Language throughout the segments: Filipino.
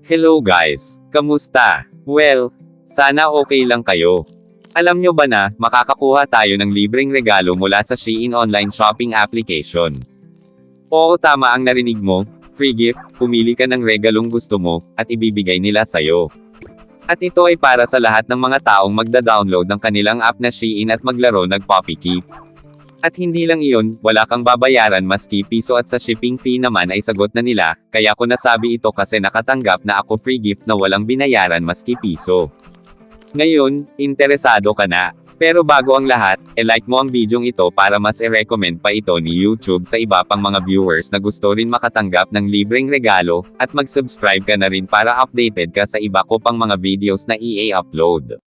Hello guys! Kamusta? Well, sana okay lang kayo. Alam nyo ba na, makakakuha tayo ng libreng regalo mula sa Shein online shopping application? Oo, tama ang narinig mo, free gift, pumili ka ng regalong gusto mo, at ibibigay nila sa'yo. At ito ay para sa lahat ng mga taong magda-download ng kanilang app na Shein at maglaro ng Poppy Keep. At hindi lang iyon, wala kang babayaran maski piso at sa shipping fee naman ay sagot na nila, kaya ko nasabi ito kasi nakatanggap na ako free gift na walang binayaran maski piso. Ngayon, interesado ka na. Pero bago ang lahat, like mo ang bidyong ito para mas i-recommend pa ito ni YouTube sa iba pang mga viewers na gusto rin makatanggap ng libreng regalo, at mag-subscribe ka na rin para updated ka sa iba ko pang mga videos na i-upload.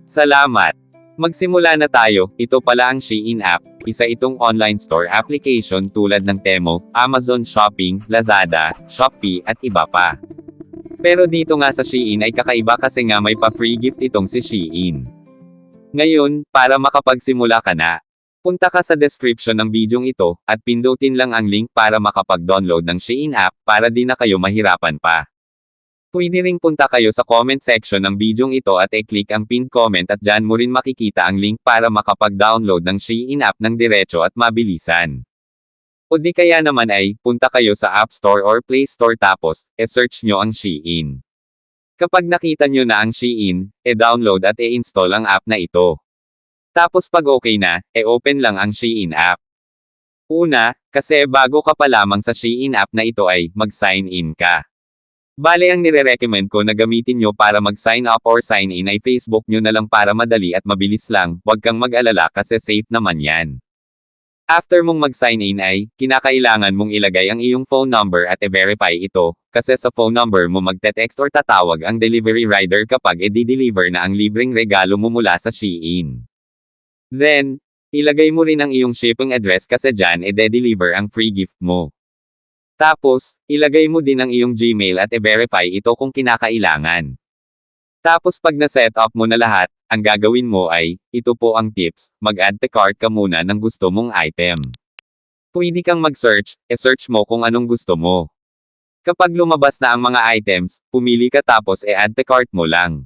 Salamat! Magsimula na tayo. Ito pala ang Shein app, isa itong online store application tulad ng Temu, Amazon Shopping, Lazada, Shopee, at iba pa. Pero dito nga sa Shein ay kakaiba kasi nga may pa-free gift itong si Shein. Ngayon, para makapagsimula ka na, punta ka sa description ng bidyong ito, at pindutin lang ang link para makapag-download ng Shein app, para di na kayo mahirapan pa. Pwede ring punta kayo sa comment section ng bidyong ito at i-click ang pinned comment at dyan mo rin makikita ang link para makapag-download ng Shein app ng diretso at mabilisan. O di kaya naman ay, punta kayo sa App Store or Play Store tapos, search nyo ang Shein. Kapag nakita nyo na ang Shein, download at i-install ang app na ito. Tapos pag okay na, open lang ang Shein app. Una, kasi bago ka pa lamang sa Shein app na ito ay, mag-sign in ka. Bale ang nire-recommend ko na gamitin nyo para mag-sign up or sign in ay Facebook nyo na lang para madali at mabilis lang, huwag kang mag-alala kasi safe naman yan. After mong mag-sign in ay, kinakailangan mong ilagay ang iyong phone number at i-verify ito, kasi sa phone number mo magte-text or tatawag ang delivery rider kapag i-deliver na ang libreng regalo mo mula sa Shein. Then, ilagay mo rin ang iyong shipping address kasi dyan i-deliver ang free gift mo. Tapos, ilagay mo din ang iyong Gmail at i-verify ito kung kinakailangan. Tapos pag na-set up mo na lahat, ang gagawin mo ay, ito po ang tips, mag-add to cart ka muna ng gusto mong item. Pwede kang mag-search, search mo kung anong gusto mo. Kapag lumabas na ang mga items, pumili ka tapos add to cart mo lang.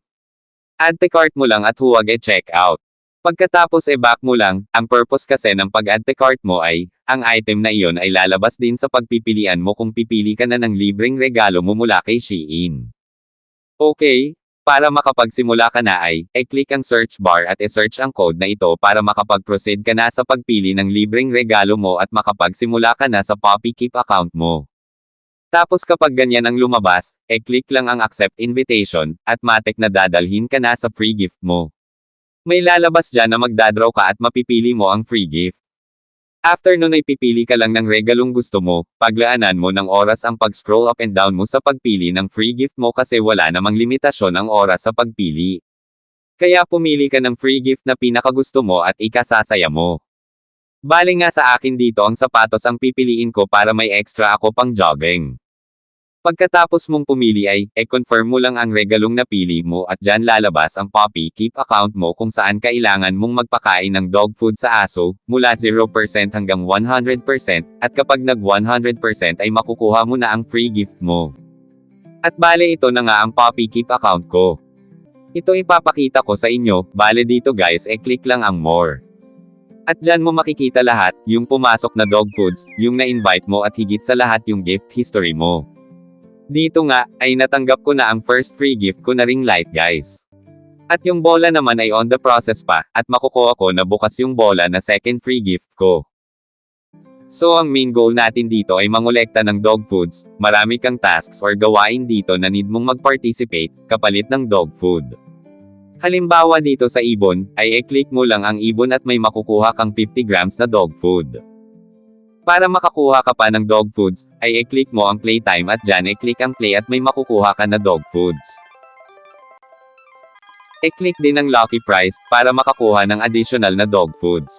Add to cart mo lang at huwag check out. Pagkatapos back mo lang, ang purpose kasi ng pag-add to cart mo ay, ang item na iyon ay lalabas din sa pagpipilian mo kung pipili ka na ng libreng regalo mo mula kay Shein. Okay, para makapagsimula ka na ay, click ang search bar at search ang code na ito para makapag-proceed ka na sa pagpili ng libreng regalo mo at makapagsimula ka na sa Poppy Keep account mo. Tapos kapag ganyan ang lumabas, click lang ang accept invitation, at matik na dadalhin ka na sa free gift mo. May lalabas dyan na magdadraw ka at mapipili mo ang free gift. After nun ay pipili ka lang ng regalong gusto mo, paglaanan mo ng oras ang pag-scroll up and down mo sa pagpili ng free gift mo kasi wala namang limitasyon ang oras sa pagpili. Kaya pumili ka ng free gift na pinakagusto mo at ikasasaya mo. Bale nga sa akin dito ang sapatos ang pipiliin ko para may extra ako pang jogging. Pagkatapos mong pumili ay, confirm mo lang ang regalong napili mo at dyan lalabas ang Poppy Keep account mo kung saan kailangan mong magpakain ng dog food sa aso, mula 0% hanggang 100%, at kapag nag 100% ay makukuha mo na ang free gift mo. At bale ito na nga ang Poppy Keep account ko. Ito ipapakita ko sa inyo, bale dito guys click lang ang more. At dyan mo makikita lahat, yung pumasok na dog foods, yung na-invite mo at higit sa lahat yung gift history mo. Dito nga, ay natanggap ko na ang first free gift ko na ring light guys. At yung bola naman ay on the process pa, at makukuha ko na bukas yung bola na second free gift ko. So ang main goal natin dito ay mangolekta ng dog foods, marami kang tasks or gawain dito na need mong mag-participate, kapalit ng dog food. Halimbawa dito sa ibon, ay click mo lang ang ibon at may makukuha kang 50 grams na dog food. Para makakuha ka pa ng dog foods, ay click mo ang playtime at dyan click ang play at may makukuha ka na dog foods. Click din ang lucky prize, para makakuha ng additional na dog foods.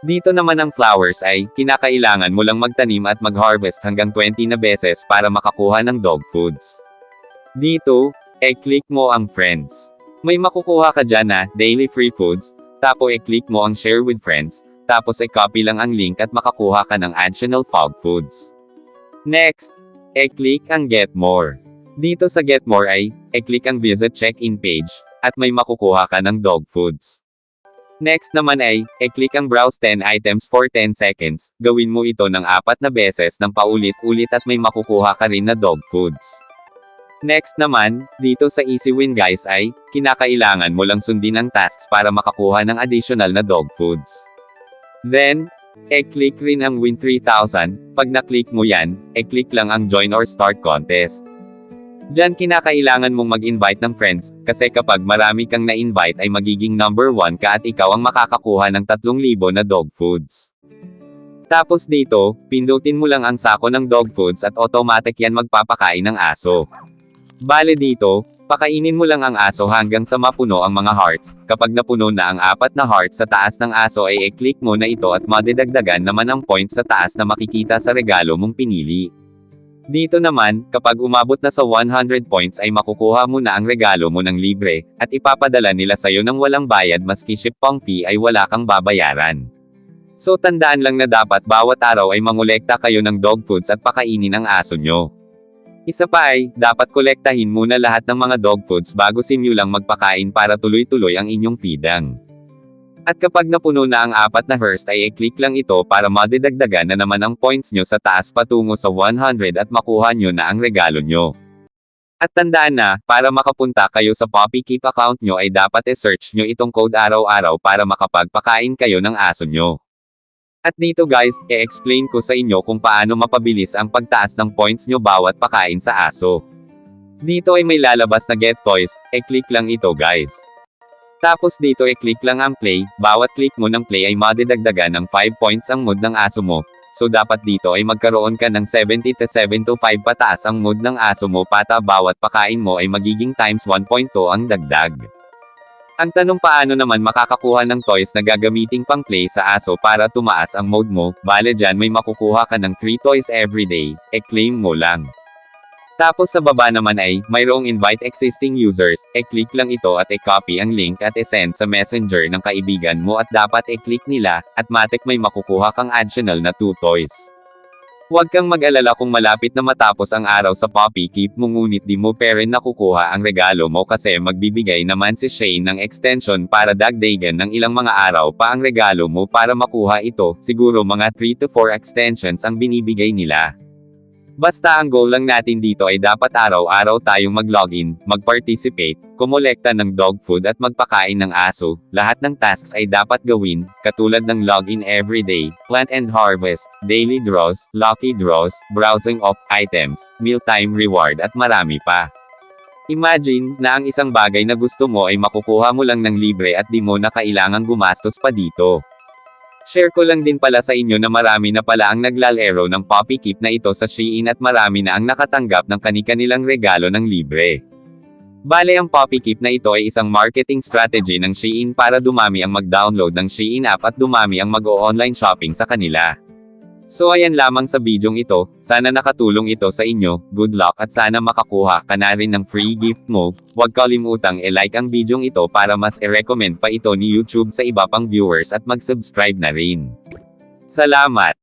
Dito naman ang flowers ay, kinakailangan mo lang magtanim at mag-harvest hanggang 20 na beses para makakuha ng dog foods. Dito, click mo ang friends. May makukuha ka dyan na, daily free foods, tapos click mo ang share with friends, tapos copy lang ang link at makakuha ka ng additional fog foods. Next, click ang get more. Dito sa Get More ay, e-click ang Visit Check-in page, at may makukuha ka ng dog foods. Next naman ay, e-click ang Browse 10 items for 10 seconds, gawin mo ito ng 4 na beses ng paulit-ulit at may makukuha ka rin na dog foods. Next naman, dito sa Easy Win guys ay, kinakailangan mo lang sundin ang tasks para makakuha ng additional na dog foods. Then, e-click rin ang Win 3,000, pag na-click mo yan, e-click lang ang Join or Start Contest. Diyan kinakailangan mong mag-invite ng friends, kasi kapag marami kang na-invite ay magiging number 1 ka at ikaw ang makakakuha ng 3,000 na dog foods. Tapos dito, pindutin mo lang ang sako ng dog foods at automatic yan magpapakain ng aso. Bale dito, pakainin mo lang ang aso hanggang sa mapuno ang mga hearts. Kapag napuno na ang 4 na hearts sa taas ng aso ay i-click mo na ito at madidagdagan naman ang points sa taas na makikita sa regalo mong pinili. Dito naman, kapag umabot na sa 100 points ay makukuha mo na ang regalo mo ng libre, at ipapadala nila sa'yo ng walang bayad maski shipping fee ay wala kang babayaran. So tandaan lang na dapat bawat araw ay mangolekta kayo ng dog foods at pakainin ang aso nyo. Isa pa ay, dapat kolektahin muna lahat ng mga dog foods bago lang magpakain para tuloy-tuloy ang inyong feeding. At kapag napuno na ang 4 na hearts ay i-click lang ito para madidagdagan na naman ang points nyo sa taas patungo sa 100 at makuha nyo na ang regalo nyo. At tandaan na, para makapunta kayo sa Poppy Keep account nyo ay dapat i-search nyo itong code araw-araw para makapagpakain kayo ng aso nyo. At dito guys, i-explain ko sa inyo kung paano mapabilis ang pagtaas ng points nyo bawat pakain sa aso. Dito ay may lalabas na Get Toys, i-click lang ito guys. Tapos dito i-click lang ang Play, bawat click mo ng Play ay madidagdagan ng 5 points ang mood ng aso mo. So dapat dito ay magkaroon ka ng 77 to 5 pataas ang mood ng aso mo pata bawat pakain mo ay magiging times 1.2 ang dagdag. Ang tanong paano naman makakakuha ng toys na gagamiting pang play sa aso para tumaas ang mode mo, bale dyan may makukuha ka ng 3 toys everyday, e-claim mo lang. Tapos sa baba naman ay, mayroong invite existing users, e-click lang ito at e-copy ang link at e-send sa messenger ng kaibigan mo at dapat e-click nila, at matik may makukuha kang additional na 2 toys. Huwag kang mag-alala kung malapit na matapos ang araw sa Poppy Keep mo ngunit di mo pa rin nakukuha ang regalo mo kasi magbibigay naman si Shane ng extension para dagdagan ng ilang mga araw pa ang regalo mo para makuha ito, siguro mga 3 to 4 extensions ang binibigay nila. Basta ang goal lang natin dito ay dapat araw-araw tayong mag-login, mag-participate, kumolekta ng dog food at magpakain ng aso. Lahat ng tasks ay dapat gawin, katulad ng login everyday, plant and harvest, daily draws, lucky draws, browsing of items, mealtime reward at marami pa. Imagine na ang isang bagay na gusto mo ay makukuha mo lang ng libre at di mo na kailangang gumastos pa dito. Share ko lang din pala sa inyo na marami na pala ang naglalaro ng Poppy Keep na ito sa Shein at marami na ang nakatanggap ng kani-kanilang regalo ng libre. Bale ang Poppy Keep na ito ay isang marketing strategy ng Shein para dumami ang mag-download ng Shein app at dumami ang mag-o-online shopping sa kanila. So ayan lamang sa bidyong ito, sana nakatulong ito sa inyo, good luck at sana makakuha ka na rin ng free gift mo. Huwag kalimutang i-like ang bidyong ito para mas i-recommend pa ito ni YouTube sa iba pang viewers at mag-subscribe na rin. Salamat!